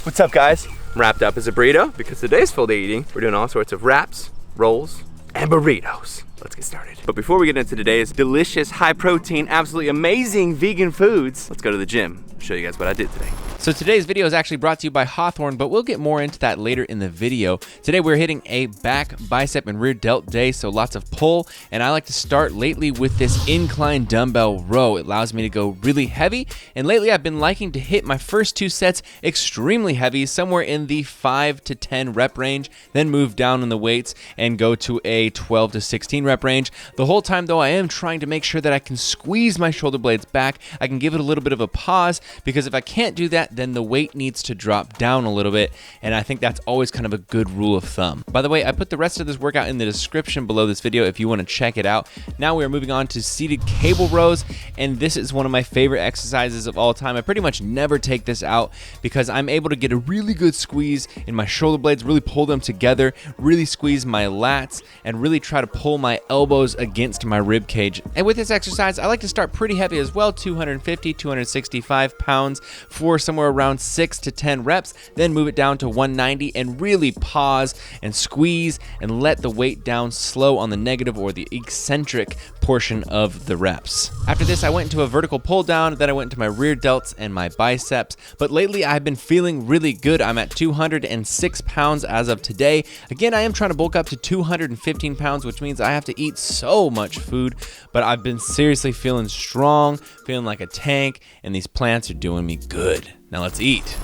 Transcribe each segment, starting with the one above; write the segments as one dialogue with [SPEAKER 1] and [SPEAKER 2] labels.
[SPEAKER 1] What's up, guys? I'm wrapped up as a burrito because today's full day eating. We're doing all sorts of wraps, rolls, and burritos. Let's get started. But before we get into today's delicious, high protein, absolutely amazing vegan foods, let's go to the gym. I'll show you guys what I did today.
[SPEAKER 2] So today's video is actually brought to you by Hawthorne, but we'll get more into that later in the video. Today we're hitting a back, bicep, and rear delt day, so lots of pull, and I like to start lately with this incline dumbbell row. It allows me to go really heavy, and lately I've been liking to hit my first 2 sets extremely heavy, somewhere in the 5 to 10 rep range, then move down in the weights and go to a 12 to 16 rep range. The whole time though, I am trying to make sure that I can squeeze my shoulder blades back. I can give it a little bit of a pause, because if I can't do that, then the weight needs to drop down a little bit, and I think that's always kind of a good rule of thumb. By the way, I put the rest of this workout in the description below this video if you want to check it out. Now we are moving on to seated cable rows, and this is one of my favorite exercises of all time. I pretty much never take this out because I'm able to get a really good squeeze in my shoulder blades, really pull them together, really squeeze my lats, and really try to pull my elbows against my rib cage. And with this exercise, I like to start pretty heavy as well, 250, 265 pounds for somewhere around 6 to 10 reps, then move it down to 190 and really pause and squeeze and let the weight down slow on the negative or the eccentric portion of the reps. After this, I went into a vertical pull down, then I went into my rear delts and my biceps, but lately I've been feeling really good. I'm at 206 pounds as of today. Again, I am trying to bulk up to 215 pounds, which means I have to eat so much food, but I've been seriously feeling strong, feeling like a tank, and these plants are doing me good. Now let's eat.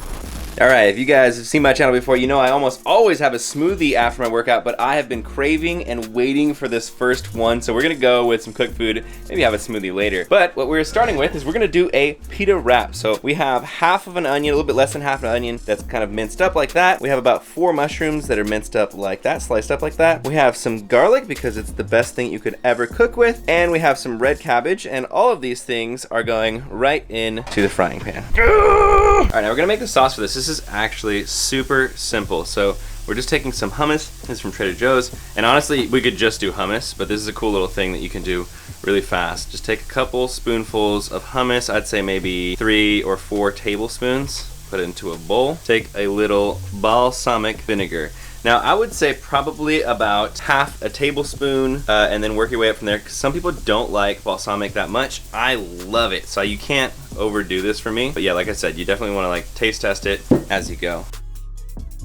[SPEAKER 1] All right, if you guys have seen my channel before, you know I almost always have a smoothie after my workout, but I have been craving and waiting for this first one, so we're gonna go with some cooked food, maybe have a smoothie later. But what we're starting with is we're gonna do a pita wrap. So we have half of an onion, a little bit less than half an onion that's kind of minced up like that. We have about 4 mushrooms that are minced up like that, sliced up like that. We have some garlic because it's the best thing you could ever cook with, and we have some red cabbage, and all of these things are going right into the frying pan. All right, now we're gonna make the sauce for this. This is actually super simple. So we're just taking some hummus. This is from Trader Joe's, and honestly we could just do hummus, but this is a cool little thing that you can do really fast. Just take a couple spoonfuls of hummus, I'd say maybe 3 or 4 tablespoons, put it into a bowl. Take a little balsamic vinegar. Now I would say probably about half a tablespoon, and then work your way up from there, because some people don't like balsamic that much. I love it, so you can't overdo this for me. But yeah, like I said, you definitely want to like taste test it as you go.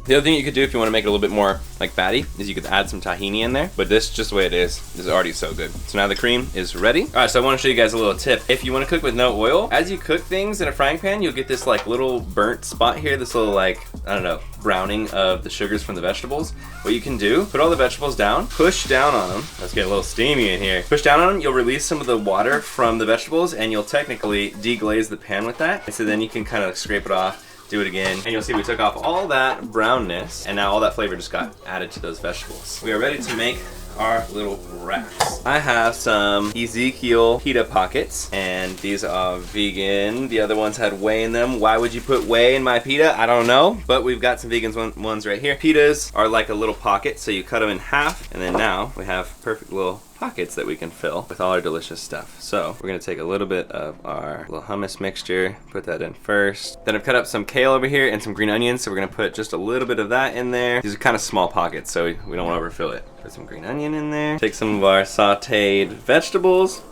[SPEAKER 1] The other thing you could do if you want to make it a little bit more like fatty is you could add some tahini in there, but this, just the way it is already so good. So now the cream is ready. All right, so I want to show you guys a little tip. If you want to cook with no oil, as you cook things in a frying pan, you'll get this like little burnt spot here, this little like, I don't know, browning of the sugars from the vegetables. What you can do, put all the vegetables down, push down on them. Let's get a little steamy in here. Push down on them, you'll release some of the water from the vegetables, and you'll technically deglaze the pan with that. And so then you can kind of scrape it off, do it again, and you'll see we took off all that brownness, and now all that flavor just got added to those vegetables. We are ready to make our little wraps. I have some Ezekiel pita pockets, and these are vegan. The other ones had whey in them. Why would you put whey in my pita? I don't know, but we've got some vegan ones right here. Pitas are like a little pocket, so you cut them in half, and then now we have perfect little pockets that we can fill with all our delicious stuff. So we're gonna take a little bit of our little hummus mixture, put that in first. Then I've cut up some kale over here and some green onions, so we're gonna put just a little bit of that in there. These are kind of small pockets, so we don't want to overfill it. Put some green onion in there. Take some of our sauteed vegetables,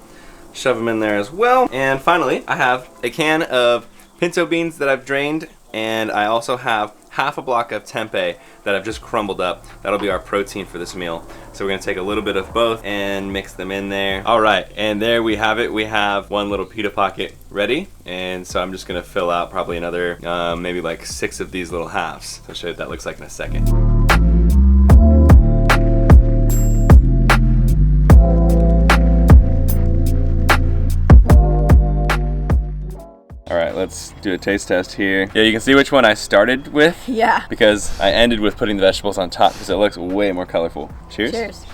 [SPEAKER 1] shove them in there as well. And finally, I have a can of pinto beans that I've drained, and I also have half a block of tempeh that I've just crumbled up. That'll be our protein for this meal. So we're gonna take a little bit of both and mix them in there. All right, and there we have it. We have one little pita pocket ready, and so I'm just gonna fill out probably another, maybe like 6 of these little halves. So I'll show you what that looks like in a second. All right, let's do a taste test here. Yeah, you can see which one I started with.
[SPEAKER 3] Yeah.
[SPEAKER 1] Because I ended with putting the vegetables on top because it looks way more colorful. Cheers.
[SPEAKER 3] Cheers.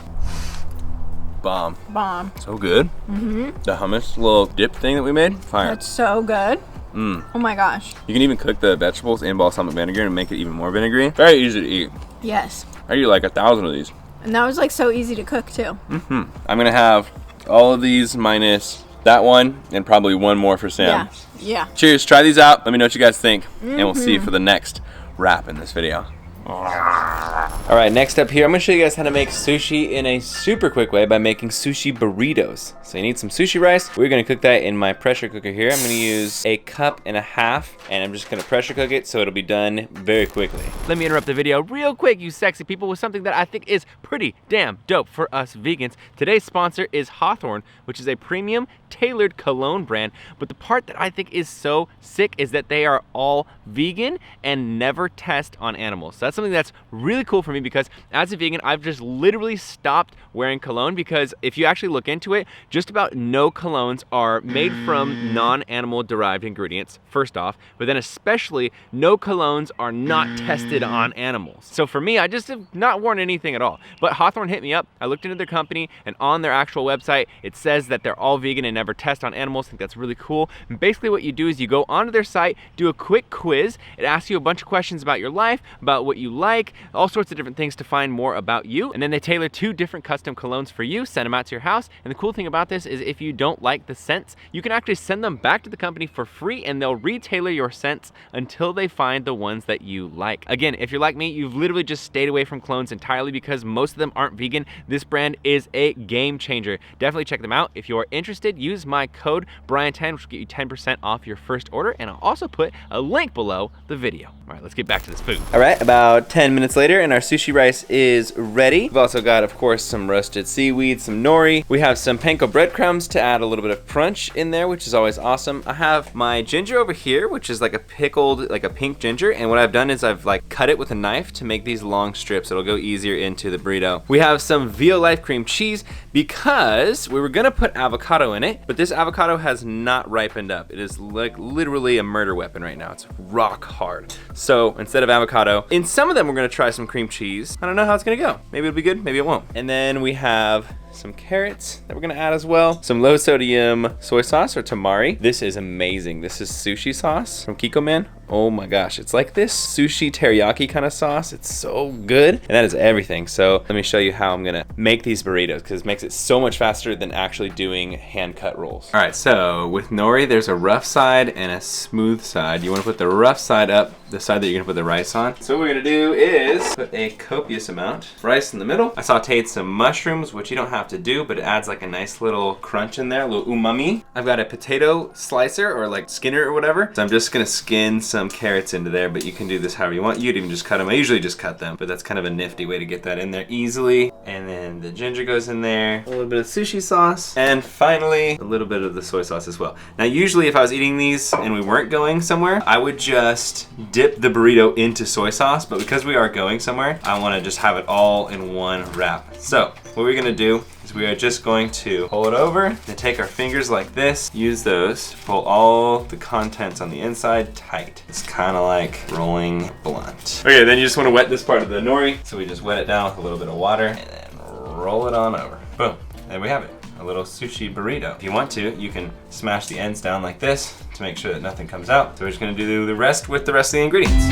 [SPEAKER 1] Bomb.
[SPEAKER 3] Bomb.
[SPEAKER 1] So good.
[SPEAKER 3] Mm-hmm.
[SPEAKER 1] The hummus little dip thing that we made, fire.
[SPEAKER 3] That's so good.
[SPEAKER 1] Mm.
[SPEAKER 3] Oh my gosh.
[SPEAKER 1] You can even cook the vegetables in balsamic vinegar and make it even more vinegary. Very easy to eat.
[SPEAKER 3] Yes.
[SPEAKER 1] I eat like 1,000 of these.
[SPEAKER 3] And that was like so easy to cook too.
[SPEAKER 1] I'm gonna have all of these minus that one and probably one more for Sam.
[SPEAKER 3] Yeah.
[SPEAKER 1] Cheers, try these out. Let me know what you guys think. And we'll see you for the next wrap in this video. All right, next up here, I'm gonna show you guys how to make sushi in a super quick way by making sushi burritos. So you need some sushi rice. We're gonna cook that in my pressure cooker here. I'm gonna use 1.5 cups, and I'm just gonna pressure cook it so it'll be done very quickly. Let me interrupt the video real quick, you sexy people, with something that I think is pretty damn dope for us vegans. Today's sponsor is Hawthorne, which is a premium tailored cologne brand. But the part that I think is so sick is that they are all vegan and never test on animals. So that's something that's really cool for me, because as a vegan, I've just literally stopped wearing cologne, because if you actually look into it, just about no colognes are made from non-animal derived ingredients, first off, but then especially no colognes are not tested on animals. So for me, I just have not worn anything at all. But Hawthorne hit me up, I looked into their company, and on their actual website, it says that they're all vegan and never test on animals. I think that's really cool. And basically what you do is you go onto their site, do a quick quiz. It asks you a bunch of questions about your life, about what you like, all sorts of different things to find more about you. And then they tailor 2 different custom colognes for you, send them out to your house. And the cool thing about this is if you don't like the scents, you can actually send them back to the company for free, and they'll retailer your scents until they find the ones that you like. Again, if you're like me, you've literally just stayed away from clones entirely because most of them aren't vegan. This brand is a game changer. Definitely check them out. If you're interested, use my code Brian10, which will get you 10% off your first order, and I'll also put a link below the video. All right, let's get back to this food. All right, about 10 minutes later, and our sushi rice is ready. We've also got, of course, some roasted seaweed, some nori. We have some panko breadcrumbs to add a little bit of crunch in there, which is always awesome. I have my ginger over here, which is like a pickled, like a pink ginger, and what I've done is I've like cut it with a knife to make these long strips. It'll go easier into the burrito. We have some VIOLIFE cream cheese because we were gonna put avocado in it, but this avocado has not ripened up. It is like literally a murder weapon right now. It's rock hard. So instead of avocado, in some of them we're gonna try some cream cheese. I don't know how it's gonna go. Maybe it'll be good, maybe it won't. And then we have some carrots that we're gonna add as well. Some low sodium soy sauce, or tamari. This is amazing. This is sushi sauce from Kikkoman. Oh my gosh, it's like this sushi teriyaki kind of sauce. It's so good, and that is everything. So let me show you how I'm gonna make these burritos, because it makes it so much faster than actually doing hand cut rolls. All right, so with nori, there's a rough side and a smooth side. You wanna put the rough side up, the side that you're gonna put the rice on. So what we're gonna do is put a copious amount of rice in the middle. I sauteed some mushrooms, which you don't have to do, but it adds like a nice little crunch in there, a little umami. I've got a potato slicer, or like skinner or whatever. So I'm just gonna skin some carrots into there, but you can do this however you want. You'd even just cut them. I usually just cut them, but that's kind of a nifty way to get that in there easily. And then the ginger goes in there, a little bit of sushi sauce, and finally a little bit of the soy sauce as well. Now usually if I was eating these and we weren't going somewhere, I would just dip the burrito into soy sauce, but because we are going somewhere, I want to just have it all in one wrap. So what we're gonna do is we are just going to pull it over and take our fingers like this, use those to pull all the contents on the inside tight. It's kind of like rolling blunt. Okay, then you just want to wet this part of the nori. So we just wet it down with a little bit of water and then roll it on over. Boom, there we have it. A little sushi burrito. If you want to, you can smash the ends down like this to make sure that nothing comes out. So we're just gonna do the rest with the rest of the ingredients.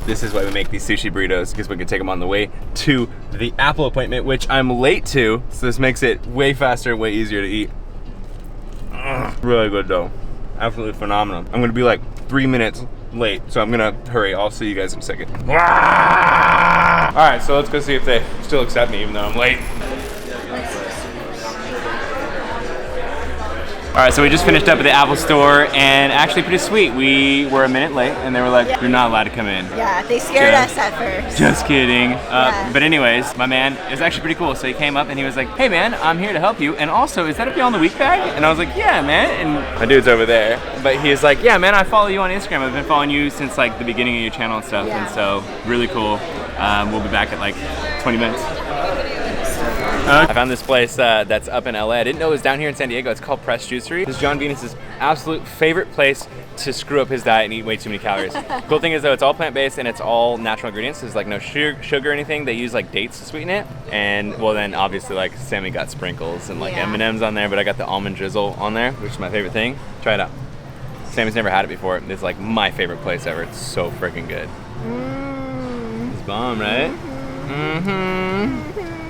[SPEAKER 1] This is why we make these sushi burritos, because we can take them on the way to the Apple appointment, which I'm late to, so this makes it way faster, way easier to eat. Really good though, absolutely phenomenal. I'm gonna be like 3 minutes late, so I'm gonna hurry. I'll see you guys in a second. All right, so let's go see if they still accept me even though I'm late. All right, so we just finished up at the Apple store, and actually pretty sweet. We were a minute late, and they were like, "You're not allowed to come in."
[SPEAKER 3] Yeah, they scared us at first.
[SPEAKER 1] Just kidding.
[SPEAKER 3] Yeah.
[SPEAKER 1] But anyways, my man, it was actually pretty cool. So he came up and he was like, "Hey man, I'm here to help you. And also, is that a Beyond the Week bag?" And I was like, "Yeah, man." And my dude's over there. But he was like, "Yeah, man, I follow you on Instagram. I've been following you since like the beginning of your channel and stuff."
[SPEAKER 3] Yeah.
[SPEAKER 1] And so, really cool. We'll be back at like 20 minutes. I found this place that's up in LA. I didn't know it was down here in San Diego. It's called Press Juicery. This is John Venus's absolute favorite place to screw up his diet and eat way too many calories. Cool thing is though, it's all plant-based and it's all natural ingredients. There's like no sugar or anything. They use like dates to sweeten it. And well then obviously like Sammy got sprinkles and like M&Ms on there, but I got the almond drizzle on there, which is my favorite thing. Try it out. Sammy's never had it before. It's like my favorite place ever. It's so freaking good. It's bomb, right?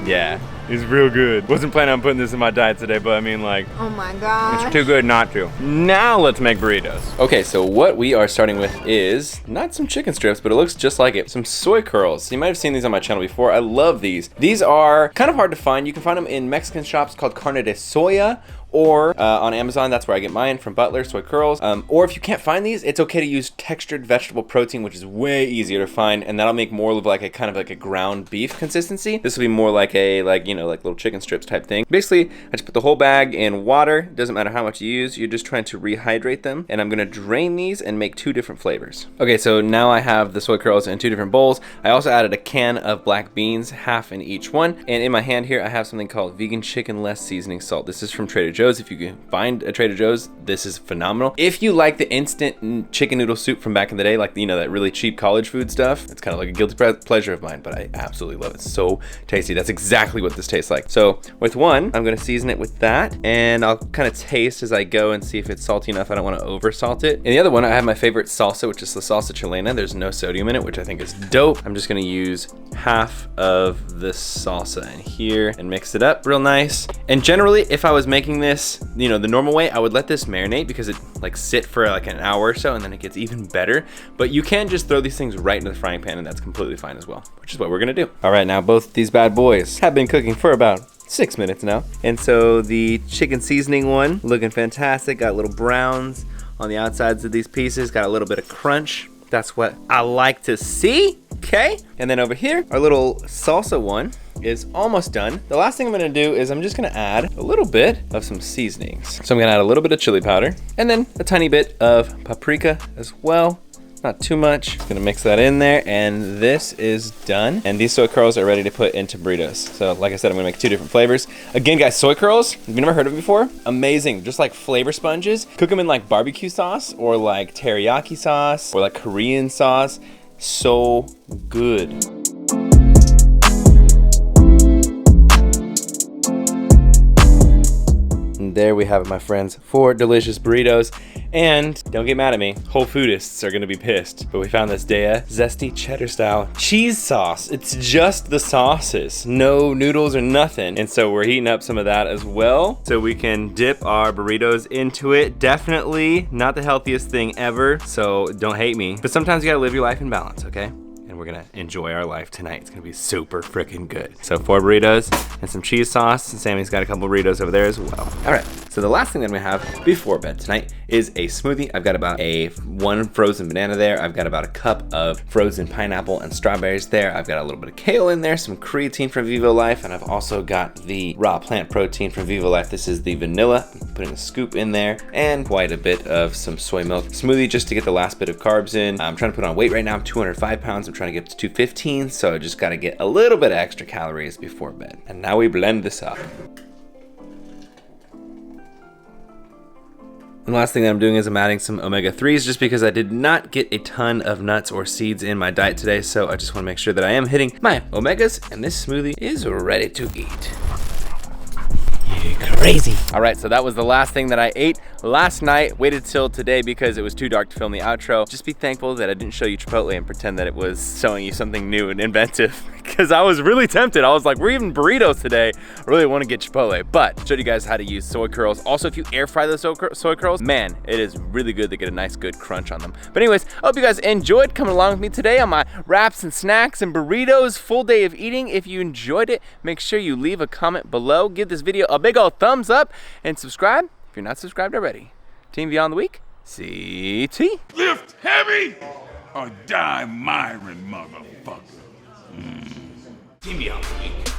[SPEAKER 1] Yeah, it's real good. Wasn't planning on putting this in my diet today, but I mean, like,
[SPEAKER 3] Oh my gosh.
[SPEAKER 1] it's too good not to. Now let's make burritos. Okay, so what we are starting with is not some chicken strips, but it looks just like it. Some soy curls. You might have seen these on my channel before. I love these. These are kind of hard to find. You can find them in Mexican shops called Carne de Soya, or on Amazon. That's where I get mine from Butler, soy curls. Or if you can't find these, it's okay to use textured vegetable protein, which is way easier to find, and that'll make more of like a kind of like a ground beef consistency. This will be more like a, like, you know, like little chicken strips type thing. Basically, I just put the whole bag in water. Doesn't matter how much you use, you're just trying to rehydrate them. And I'm gonna drain these and make 2 different flavors. Okay, so now I have the soy curls in 2 different bowls. I also added a can of black beans, half in each one. And in my hand here, I have something called vegan chicken less seasoning salt. This is from Trader Joe's. If you can find a Trader Joe's, this is phenomenal. If you like the instant chicken noodle soup from back in the day, like, you know, that really cheap college food stuff, it's kind of like a guilty pleasure of mine, but I absolutely love it. It's so tasty. That's exactly what this tastes like. So with one, I'm gonna season it with that, and I'll kind of taste as I go and see if it's salty enough. I don't want to over salt it. In the other one, I have my favorite salsa, which is the salsa chilena. There's no sodium in it, which I think is dope. I'm just gonna use half of the salsa in here and mix it up real nice. And generally, if I was making this, you know, the normal way, I would let this marinate because it like sit for like an hour or so, and then it gets even better. But you can just throw these things right into the frying pan, and that's completely fine as well, which is what we're gonna do. All right, now both these bad boys have been cooking for about 6 minutes now. And so the chicken seasoning one, looking fantastic. Got little browns on the outsides of these pieces, got a little bit of crunch. That's what I like to see, okay? And then over here, our little salsa one is almost done. The last thing I'm gonna do is I'm just gonna add a little bit of some seasonings. So I'm gonna add a little bit of chili powder, and then a tiny bit of paprika as well. Not too much. Gonna mix that in there, and this is done. And these soy curls are ready to put into burritos. So like I said, I'm gonna make 2 different flavors. Again, guys, soy curls, if you've never heard of it before, amazing. Just like flavor sponges. Cook them in like barbecue sauce, or like teriyaki sauce, or like Korean sauce. So good. And there we have it, my friends, 4 delicious burritos. And don't get mad at me, Whole Foodists are gonna be pissed, but we found this Dea zesty cheddar style cheese sauce. It's just the sauces, no noodles or nothing. And so we're heating up some of that as well, so we can dip our burritos into it. Definitely not the healthiest thing ever, so don't hate me. But sometimes you gotta live your life in balance, okay? And we're gonna enjoy our life tonight. It's gonna be super freaking good. So 4 burritos and some cheese sauce, and Sammy's got a couple burritos over there as well. All right, so the last thing that we have before bed tonight is a smoothie. I've got about 1 frozen banana there. I've got about a cup of frozen pineapple and strawberries there. I've got a little bit of kale in there, some creatine from VIOLIFE, and I've also got the raw plant protein from VIOLIFE. This is the vanilla. I'm putting a scoop in there, and quite a bit of some soy milk smoothie just to get the last bit of carbs in. I'm trying to put on weight right now. I'm 205 pounds. I'm trying to get to 215, so I just gotta get a little bit of extra calories before bed. And now we blend this up. And the last thing that I'm doing is I'm adding some omega-3s, just because I did not get a ton of nuts or seeds in my diet today, so I just want to make sure that I am hitting my omegas, and this smoothie is ready to eat. Crazy. All right, so that was the last thing that I ate last night. Waited till today because it was too dark to film the outro. Just be thankful that I didn't show you Chipotle and pretend that it was showing you something new and inventive, because I was really tempted. I was like, we're eating burritos today. I really want to get Chipotle, but showed you guys how to use soy curls. Also, if you air fry those soy curls, man, it is really good. They get a nice good crunch on them. But anyways, I hope you guys enjoyed coming along with me today on my wraps and snacks and burritos, full day of eating. If you enjoyed it, make sure you leave a comment below. Give this video a big old thumbs up and subscribe if you're not subscribed already. Team Beyond the Week, CT.
[SPEAKER 4] Lift heavy or die Myron, motherfucker. Team Beyond the Week.